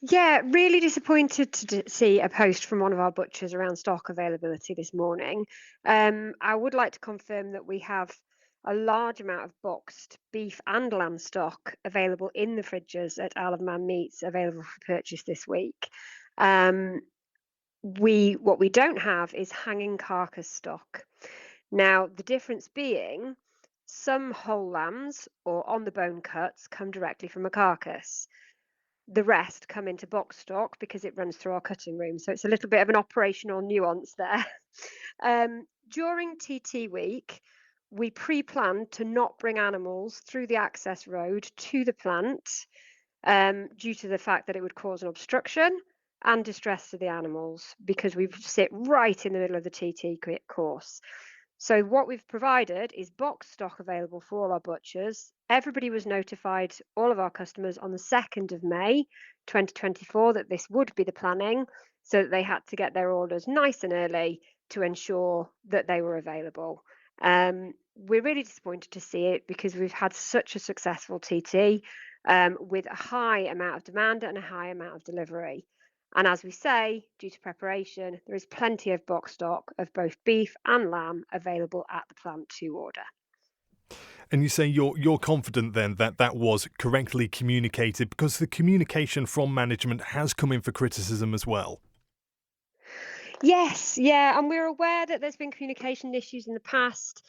Yeah, really disappointed to see a post from one of our butchers around stock availability this morning. I would like to confirm that we have a large amount of boxed beef and lamb stock available in the fridges at Isle of Man Meats, available for purchase this week. Um, what we don't have is hanging carcass stock. Now, the difference being some whole lambs or on the bone cuts come directly from a carcass. The rest come into box stock because it runs through our cutting room. So it's a little bit of an operational nuance there. During TT week, we pre-planned to not bring animals through the access road to the plant due to the fact that it would cause an obstruction and distress to the animals because we sit right in the middle of the TT course. So what we've provided is box stock available for all our butchers. Everybody was notified, all of our customers, on the 2nd of May 2024 that this would be the planning, so that they had to get their orders nice and early to ensure that they were available. We're really disappointed to see it because we've had such a successful TT with a high amount of demand and a high amount of delivery. And as we say, due to preparation, there is plenty of box stock of both beef and lamb available at the plant to order. And you say you're confident then that that was correctly communicated, because the communication from management has come in for criticism as well. Yes, yeah, and we're aware that there's been communication issues in the past.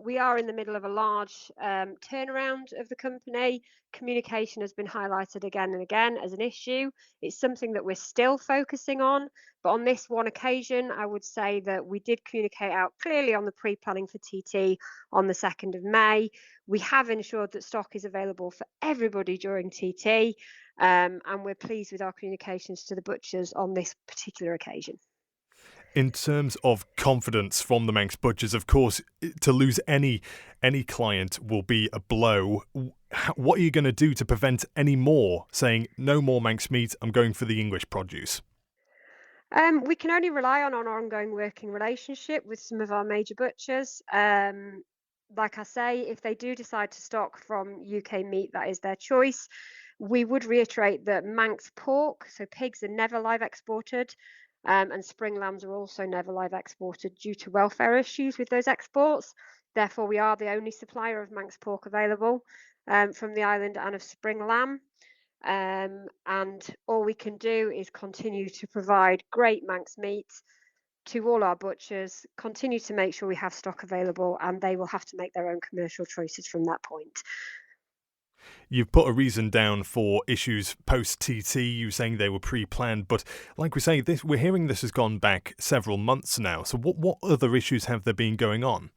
We are in the middle of a large turnaround of the company. Communication has been highlighted again and again as an issue. It's something that we're still focusing on, but on this one occasion, I would say that we did communicate out clearly on the pre-planning for TT on the 2nd of May. We have ensured that stock is available for everybody during TT, and we're pleased with our communications to the butchers on this particular occasion. In terms of confidence from the Manx butchers, of course, to lose any client will be a blow. What are you going to do to prevent any more saying no more Manx meat? I'm going for the English produce. We can only rely on our ongoing working relationship with some of our major butchers. Like I say, if they do decide to stock from UK meat, that is their choice. We would reiterate that Manx pork, so pigs, are never live exported, and spring lambs are also never live exported due to welfare issues with those exports. Therefore, we are the only supplier of Manx pork available from the island and of spring lamb. And all we can do is continue to provide great Manx meat to all our butchers, continue to make sure we have stock available, and they will have to make their own commercial choices from that point. You've put a reason down for issues post TT. You saying they were pre-planned, but like we say, this we're hearing this has gone back several months now. So what other issues have there been going on?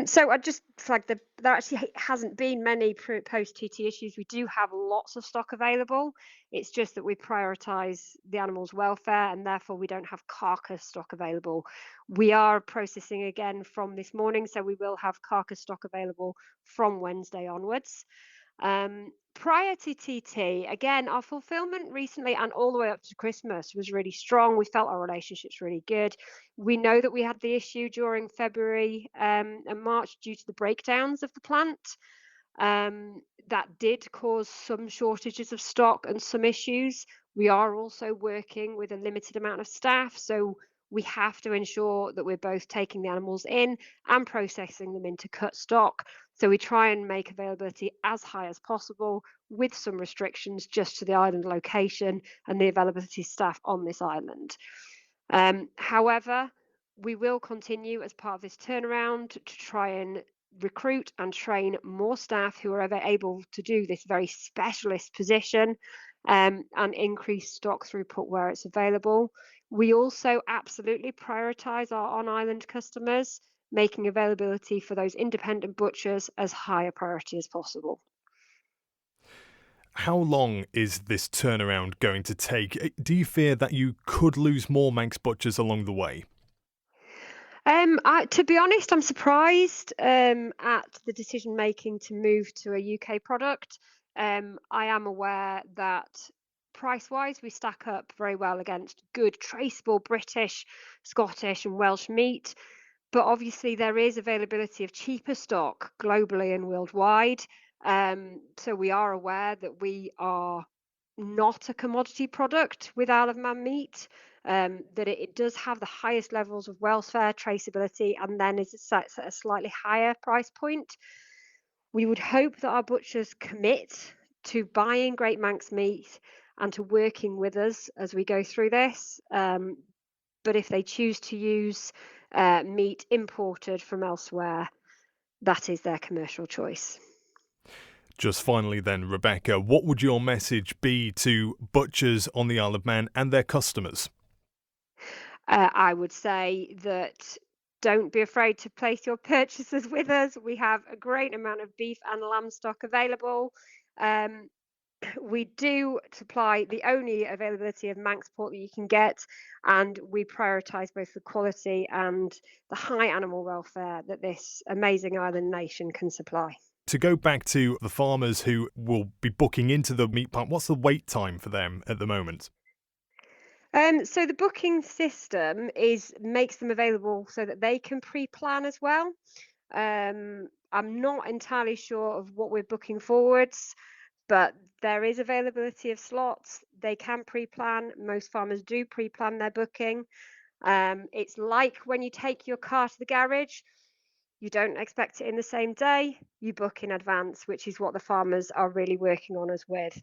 So I just flagged that there actually hasn't been many post TT issues. We do have lots of stock available. It's just that we prioritise the animal's welfare, and therefore we don't have carcass stock available. We are processing again from this morning, so we will have carcass stock available from Wednesday onwards. Prior to TT, again, our fulfillment recently and all the way up to Christmas was really strong. We felt our relationships really good. We know that we had the issue during February and March due to the breakdowns of the plant. That did cause some shortages of stock and some issues. We are also working with a limited amount of staff, so we have to ensure that we're both taking the animals in and processing them into cut stock. So we try and make availability as high as possible with some restrictions just to the island location and the availability of staff on this island. However, we will continue as part of this turnaround to try and recruit and train more staff who are ever able to do this very specialist position, and increase stock throughput where it's available. We also absolutely prioritise our on island customers, making availability for those independent butchers as high a priority as possible. How long is this turnaround going to take? Do you fear that you could lose more Manx butchers along the way? To be honest, I'm surprised at the decision making to move to a UK product. I am aware that price wise, we stack up very well against good traceable British, Scottish, and Welsh meat. But obviously, there is availability of cheaper stock globally and worldwide. So we are aware that we are not a commodity product with Isle of Man meat, that it does have the highest levels of welfare, traceability, and then is set at a slightly higher price point. We would hope that our butchers commit to buying Great Manx meat and to working with us as we go through this. But if they choose to use meat imported from elsewhere, that is their commercial choice. Just finally then, Rebecca, what would your message be to butchers on the Isle of Man and their customers? I would say that don't be afraid to place your purchases with us. We have a great amount of beef and lamb stock available. We do supply the only availability of Manx pork that you can get, and we prioritise both the quality and the high animal welfare that this amazing island nation can supply. To go back to the farmers who will be booking into the meat plant, what's the wait time for them at the moment? So the booking system makes them available so that they can pre-plan as well. I'm not entirely sure of what we're booking forwards, but there is availability of slots. They can pre-plan. Most farmers do pre-plan their booking. It's like when you take your car to the garage. You don't expect it in the same day, you book in advance, which is what the farmers are really working on us with.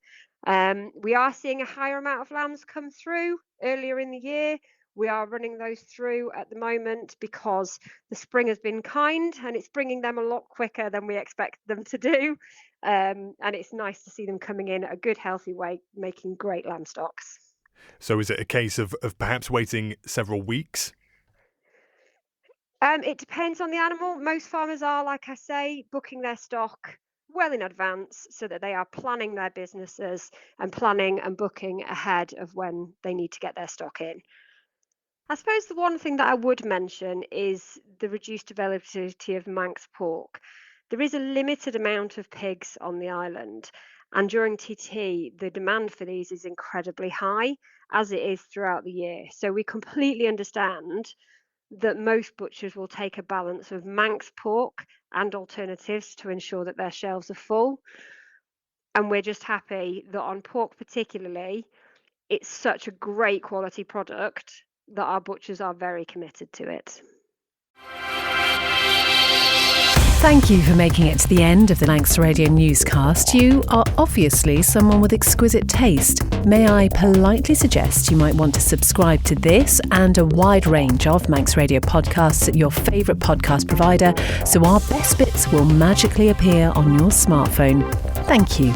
We are seeing a higher amount of lambs come through earlier in the year. We are running those through at the moment because the spring has been kind and it's bringing them a lot quicker than we expect them to do. And it's nice to see them coming in at a good, healthy weight, making great lamb stocks. So is it a case of perhaps waiting several weeks? It depends on the animal. Most farmers are, like I say, booking their stock well in advance so that they are planning their businesses and planning and booking ahead of when they need to get their stock in. I suppose the one thing that I would mention is the reduced availability of Manx pork. There is a limited amount of pigs on the island, and during TT, the demand for these is incredibly high, as it is throughout the year. So we completely understand that most butchers will take a balance of Manx pork and alternatives to ensure that their shelves are full. And we're just happy that on pork particularly, it's such a great quality product that our butchers are very committed to it. Thank you for making it to the end of the Manx Radio newscast. You are obviously someone with exquisite taste. May I politely suggest you might want to subscribe to this and a wide range of Manx Radio podcasts at your favourite podcast provider so our best bits will magically appear on your smartphone. Thank you.